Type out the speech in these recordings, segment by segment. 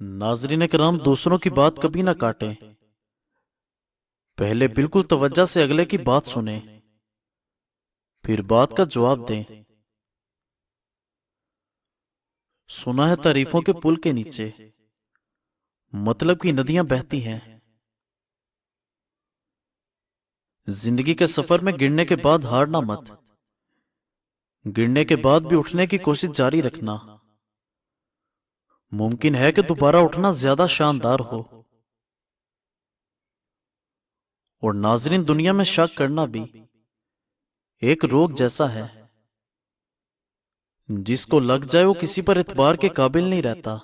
ناظرین کرام، دوسروں کی بات کبھی نہ کاٹیں، پہلے بالکل توجہ سے اگلے کی بات سنیں، پھر بات کا جواب دیں۔ سنا ہے تعریفوں کے پل کے نیچے مطلب کی ندیاں بہتی ہیں۔ زندگی کے سفر میں گرنے کے بعد ہارنا مت، گرنے کے بعد بھی اٹھنے کی کوشش جاری رکھنا۔ ممکن ہے کہ دوبارہ اٹھنا زیادہ شاندار ہو۔ اور ناظرین، دنیا میں شک کرنا بھی ایک روگ جیسا ہے، جس کو لگ جائے وہ کسی پر اعتبار کے قابل نہیں رہتا۔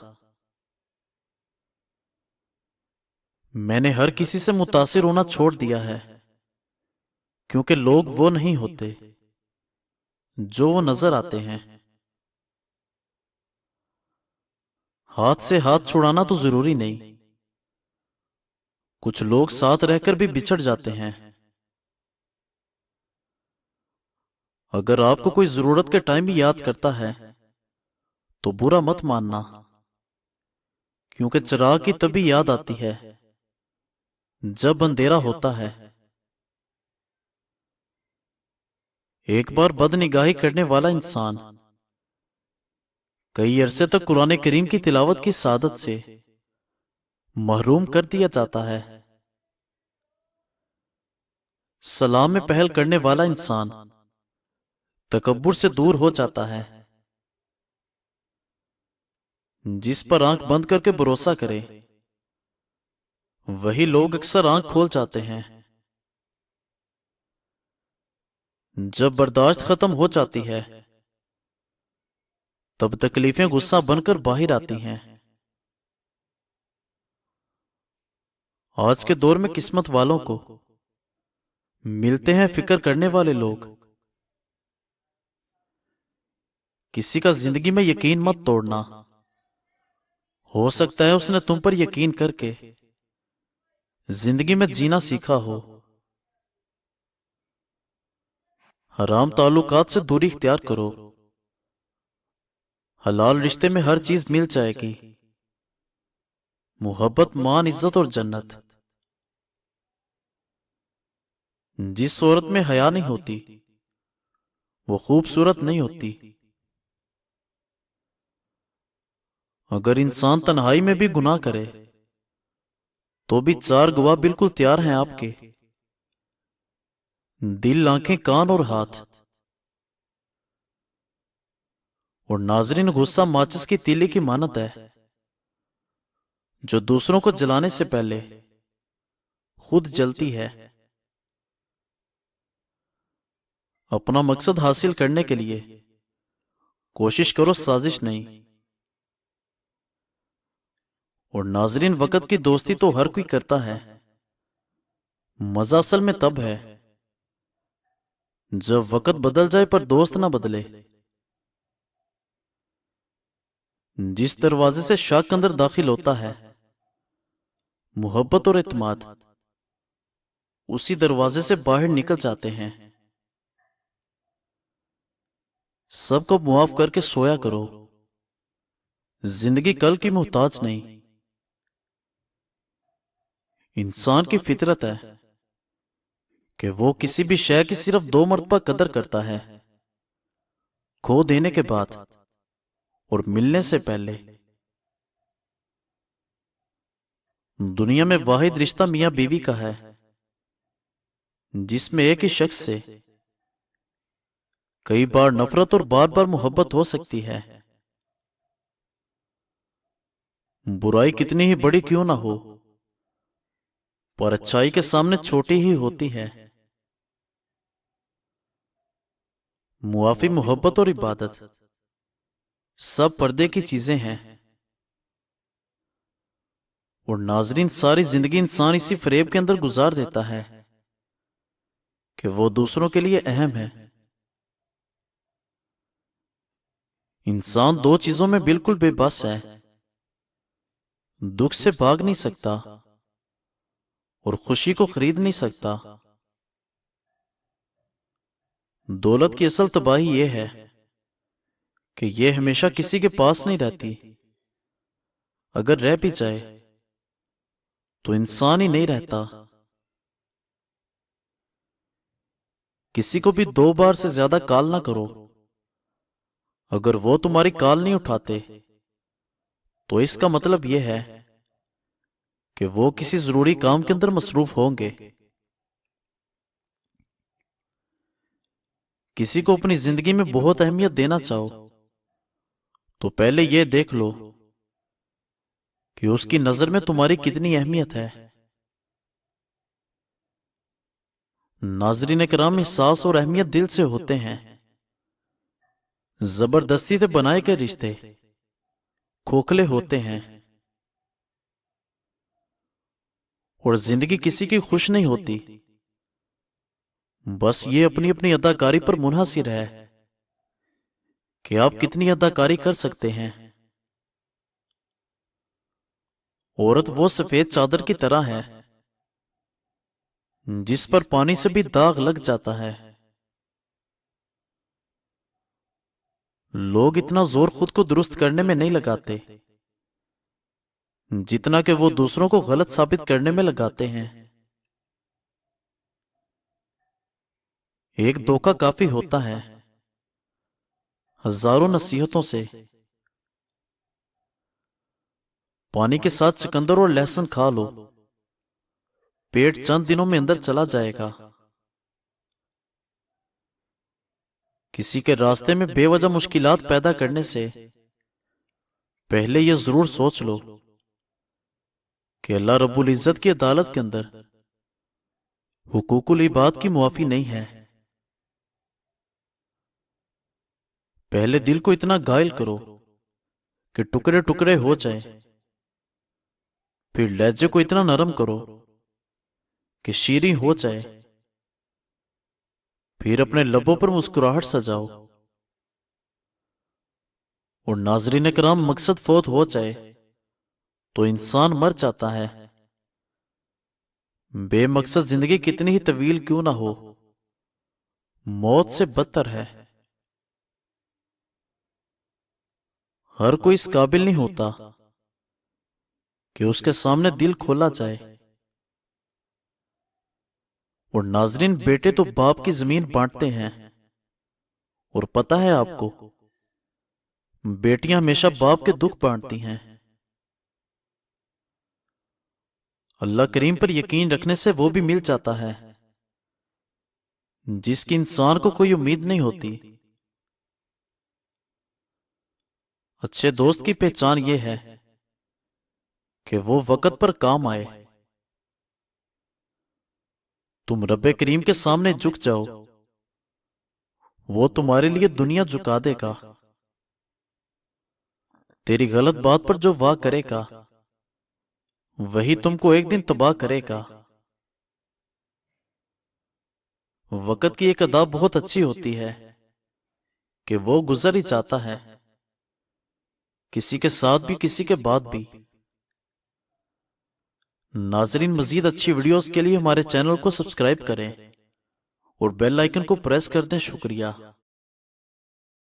میں نے ہر کسی سے متاثر ہونا چھوڑ دیا ہے، کیونکہ لوگ وہ نہیں ہوتے جو وہ نظر آتے ہیں۔ ہاتھ سے ہاتھ چھڑانا تو ضروری نہیں، کچھ لوگ ساتھ رہ کر بھی بچھڑ جاتے ہیں۔ اگر آپ کو کوئی ضرورت کے ٹائم بھی یاد کرتا ہے تو برا مت ماننا، کیونکہ چراغ کی تبھی یاد آتی ہے جب اندھیرا ہوتا ہے۔ ایک بار بد نگاہی کرنے والا انسان کئی عرصے تک قرآن کریم کی تلاوت کی سعادت سے محروم کر دیا جاتا ہے۔ سلام میں پہل کرنے والا انسان تکبر سے دور ہو جاتا ہے۔ جس پر آنکھ بند کر کے بھروسہ کرے وہی لوگ اکثر آنکھ کھول جاتے ہیں۔ جب برداشت ختم ہو جاتی ہے تب تکلیفیں غصہ بن کر باہر آتی ہیں۔ آج کے دور میں قسمت والوں کو ملتے ہیں فکر کرنے والے لوگ۔ کسی کا زندگی میں یقین مت توڑنا، ہو سکتا ہے اس نے تم پر یقین کر کے زندگی میں جینا سیکھا ہو۔ حرام تعلقات سے دوری اختیار کرو، حلال رشتے میں ہر چیز مل جائے گی، محبت، مان، عزت اور جنت۔ جس عورت میں حیا نہیں ہوتی وہ خوبصورت نہیں ہوتی۔ اگر انسان تنہائی میں بھی گناہ کرے تو بھی چار گواہ بالکل تیار ہیں آپ کے، دل، آنکھیں، کان اور ہاتھ۔ اور ناظرین، غصہ ماچس کی تیلی کی مانند ہے جو دوسروں کو جلانے سے پہلے خود جلتی ہے۔ اپنا مقصد حاصل کرنے کے لیے کوشش کرو، سازش نہیں۔ اور ناظرین، وقت کی دوستی تو ہر کوئی کرتا ہے، مزہ اصل میں تب ہے جب وقت بدل جائے پر دوست نہ بدلے۔ جس دروازے سے شک اندر داخل ہوتا ہے، محبت اور اعتماد اسی دروازے سے باہر نکل جاتے ہیں۔ سب کو معاف کر کے سویا کرو، زندگی کل کی محتاج نہیں۔ انسان کی فطرت ہے کہ وہ کسی بھی شے کی صرف 2 مرتبہ قدر کرتا ہے، کھو دینے کے بعد اور ملنے سے پہلے۔ دنیا میں واحد رشتہ میاں بیوی کا ہے، جس میں ایک ہی شخص سے کئی بار نفرت اور بار بار محبت ہو سکتی ہے۔ برائی کتنی ہی بڑی کیوں نہ ہو، پر اچھائی کے سامنے چھوٹی ہی ہوتی ہے۔ معافی، محبت اور عبادت سب پردے کی چیزیں ہیں۔ اور ناظرین، ساری زندگی انسان اسی فریب کے اندر گزار دیتا ہے کہ وہ دوسروں کے لیے اہم ہے۔ انسان 2 چیزوں میں بالکل بے بس ہے، دکھ سے بھاگ نہیں سکتا اور خوشی کو خرید نہیں سکتا۔ دولت کی اصل تباہی یہ ہے کہ یہ ہمیشہ کسی کے پاس نہیں رہتی، اگر رہ بھی جائے تو انسان ہی نہیں رہتا۔ کسی کو بھی 2 بار سے زیادہ کال نہ کرو، اگر وہ تمہاری کال نہیں اٹھاتے تو اس کا مطلب یہ ہے کہ وہ کسی ضروری کام کے اندر مصروف ہوں گے۔ کسی کو اپنی زندگی میں بہت اہمیت دینا چاہو تو پہلے یہ دیکھ لو کہ اس کی نظر میں تمہاری کتنی اہمیت ہے۔ ناظرین کرام، احساس اور اہمیت دل سے ہوتے ہیں۔ زبردستی سے بنائے گئے رشتے کھوکھلے ہوتے ہیں، اور زندگی کسی کی خوش نہیں ہوتی۔ بس یہ اپنی اپنی اداکاری پر منحصر ہے کہ آپ کتنی اداکاری کر سکتے ہیں۔ عورت وہ سفید چادر کی طرح ہے جس پر پانی سے بھی داغ لگ جاتا ہے۔ لوگ اتنا زور خود کو درست کرنے میں نہیں لگاتے جتنا کہ وہ دوسروں کو غلط ثابت کرنے میں لگاتے ہیں۔ ایک دھوکہ کافی ہوتا ہے ہزاروں نصیحتوں سے۔ پانی کے ساتھ چقندر اور لہسن کھا لو، پیٹ چند دنوں میں اندر چلا جائے گا۔ کسی کے راستے میں بے وجہ مشکلات پیدا کرنے سے پہلے یہ ضرور سوچ لو کہ اللہ رب العزت کی عدالت کے اندر حقوق العباد کی معافی نہیں ہے۔ پہلے دل کو اتنا گائل کرو کہ ٹکڑے ٹکڑے ہو جائے، پھر لہجے کو اتنا نرم کرو کہ شیریں ہو جائے، پھر اپنے لبوں پر مسکراہٹ سجاؤ، اور ناظرین کرام، مقصد فوت ہو جائے تو انسان مر جاتا ہے۔ بے مقصد زندگی کتنی ہی طویل کیوں نہ ہو، موت سے بدتر ہے۔ ہر کوئی اس قابل نہیں ہوتا کہ اس کے سامنے دل کھولا جائے۔ اور ناظرین، بیٹے تو باپ کی زمین بانٹتے ہیں، اور پتہ ہے آپ کو، بیٹیاں ہمیشہ باپ کے دکھ بانٹتی ہیں۔ اللہ کریم پر یقین رکھنے سے وہ بھی مل جاتا ہے جس کی انسان کو کوئی امید نہیں ہوتی۔ اچھے دوست کی پہچان یہ ہے کہ وہ وقت پر کام آئے۔ تم رب کریم کے سامنے جھک جاؤ، وہ تمہارے لیے دنیا جھکا دے گا۔ تیری غلط بات پر جو واہ کرے گا وہی تم کو ایک دن تباہ کرے گا۔ وقت کی ایک ادا بہت اچھی ہوتی ہے کہ وہ گزر ہی جاتا ہے، کسی کے ساتھ بھی کسی کے بعد بھی۔ ناظرین، مزید اچھی ویڈیوز کے لیے ہمارے چینل کو سبسکرائب کریں اور بیل آئیکن کو پریس کر دیں۔ شکریہ۔